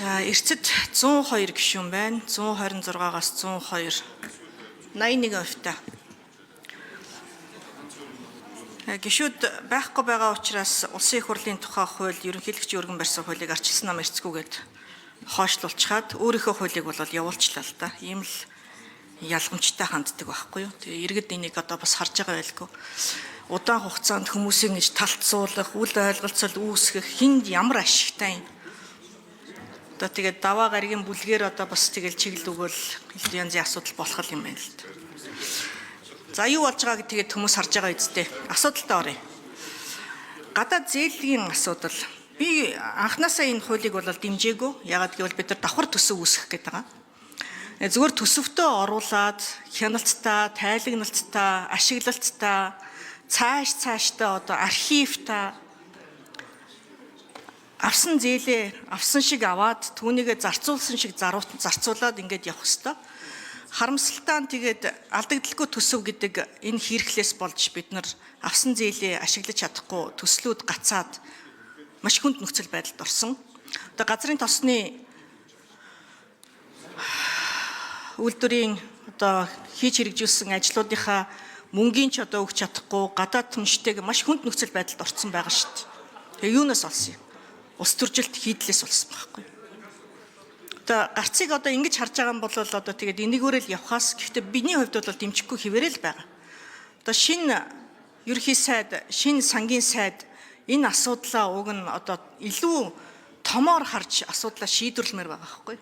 За эрцэд 102 гишүүн байна. 126-аас 102. 81%-та. Гишүүд байхгүй байгаа учраас улсын их хурлын тухай хууль, ерөнхийлөгчийн өргөн барьсан хуулийг арчилсан нам эрцгүүгээд хойшлуулчихад өөрийнхөө хуулийг бол явуулчлаа л да. Ийм л ялгамжтай ханддаг байхгүй юу. Тэгээ иргэд энийг одоо бас харж байгаа байлгүй. Удаан хугацаанд хүмүүсийн гэж талцуулах, үл ойлголцол үүсгэх хүнд ямар ашигтай юм. Одоо тэгээд даваа гаригийн бүлгээр одоо бас тэгэл чиглэл өгөөл янзын асуудал болох юм байна л да. За юу болж байгааг тэгээд хүмүүс харж байгаа үстэй. Асуудалтай оръё. Гадаад зээлгийн асуудал. Би анханасаа энэ хуулийг бол дэмжээгүй. Ягаад гэвэл бид нар давхар төсөв үүсгэх гэдэг байгаа. Зүгээр төсөвтөө оруулаад хяналттай, тайлагналттай, ашиглалттай, цаашдаа одоо архивтай авсан зээлээ авсан шиг аваад түүнийгээ зарцуулсан шиг зарцуулаад ингээд явах хэвээр. Харамсалтай нь тэгээд алдагдaltaгүй төсөв гэдэг энэ хэрэглээс болж бид нар авсан зээлээ ашиглаж чадахгүй төслүүд гацаад маш хүнд нөхцөл байдалд орсон. Одоо газрын тосны үйлдвэрийн одоо хийж хэрэгжүүлсэн ажлуудынхаа мөнгөний ч одоо өгч чадахгүй гадаад түнштэйг маш хүнд нөхцөл байдалд орсон байгаа шүү дээ. Тэгээ юунаас олсон юм? Ус төржилт хийдлээс болсон байхгүй. Одоо гарцыг одоо ингэж харж байгаа юм бол одоо тэгээд энэгээрэл явхаас гэхдээ биний хувьд бол дэмжихгүй хിവэрэл байгаа. Одоо шинэ ерхий сайд, шинэ сангийн сайд энэ асуудлаа уг нь одоо илүү томоор харж асуудлаа шийдвэрлэмээр байгаа байхгүй.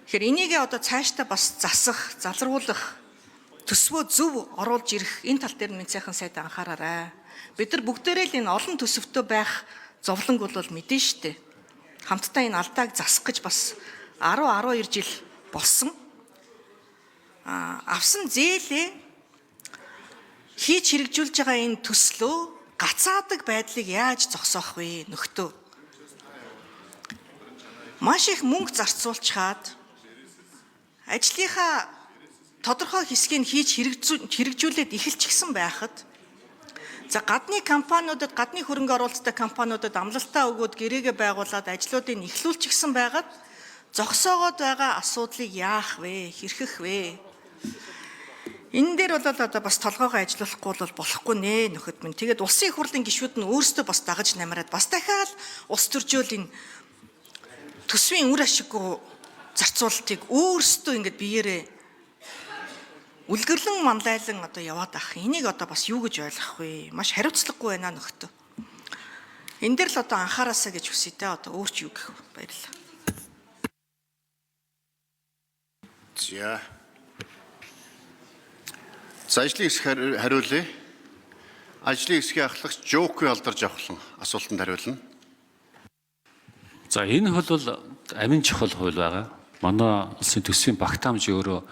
Тэгэхээр энийг одоо цаашдаа бас засах, залруулах, төсвөө зөв оруулж ирэх энэ тал дээр минь сайхан сайд анхаараарай. Бид нар бүгдээрээ л энэ олон төсөвтөө байх зовлонг бол мэдэн штэ. Хамтдаа энэ алдааг засах гэж бас 10-12 жил болсон. Авсан зээлээ хийж хэрэгжүүлж байгаа энэ төслөө гацаадаг байдлыг яаж зогсоох вэ нөхдөө? Маш их мөнгө зарцуулчаад ажлынхаа тодорхой хэсгийг хийж хэрэгжүүлээд эхэлчихсэн байхад за гадны компаниудад, гадны хөрөнгө оруулалттай компаниудад амлалтаа өгөөд гэрээгээ байгуулад ажлуудыг эхлүүлчихсэн байгаад зогсоогоод байгаа асуудлыг яах вэ? Хэрхэх вэ? Энэ дээр бол одоо бас толгоогоо ажиллуулахгүй бол болохгүй нэ нөхөд минь. Тэгээд улсын их хурлын гишүүд нь өөрсдөө бас дагаж намраад бас дахиад улс төржөөлийн төсвийн үр ашиггүй зарцуулалтыг өөрсдөө ингэж биеэрээ үлгэрлэн манлайлан одоо яваад ах. Энийг одоо бас юу гэж ойлгох вэ? Маш хариуцлагагүй байна нөхдөд. Энэ дээр л одоо анхаараасаа гэж хүсье те. Одоо өөр ч юу гэх вэ? Баярлалаа. За ажлын хэсэг хариулъя. Ажлын хэсгийн ахлагч Жокгүй алдарж авахлан асуултанд хариулна. За энэ хууль бол амин чухал хууль байгаа. Манай улсын төсвийн багтаамж өөрөө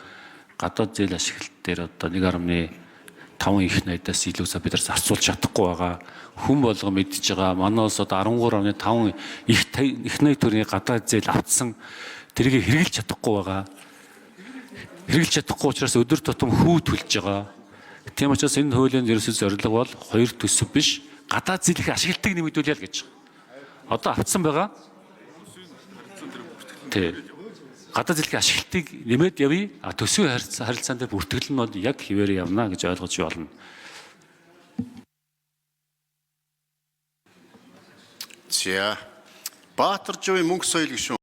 гадаад зээл ашиглалт дээр одоо 1.5 их найдаас илүү бид нар зарцуулж чадахгүй байгаа. Хүн болго мэдж байгаа. Манай улс одоо 13.5 их найд төрний гадаад зээл авцсан тэрийг хэрэгжилж чадахгүй байгаа. Хэрэгжилж чадахгүй учраас өдөр тутам хүү төлж байгаа. Тийм учраас энэ хуулийн ерөнхий зорилго бол хоёр төсөв биш гадаад зээлийн ашиглалтыг нэмэгдүүлъя л гэж. Одоо авцсан байгаа. Тэ. Гадаад зээлийн ашиглалтыг нэмээд явъя. Төсвийн харилцаан дээр бүртгэл нь бол яг хിവэрэ явна гэж ойлгож байна. За Баатар Жовын мөнгө соёл гишүүн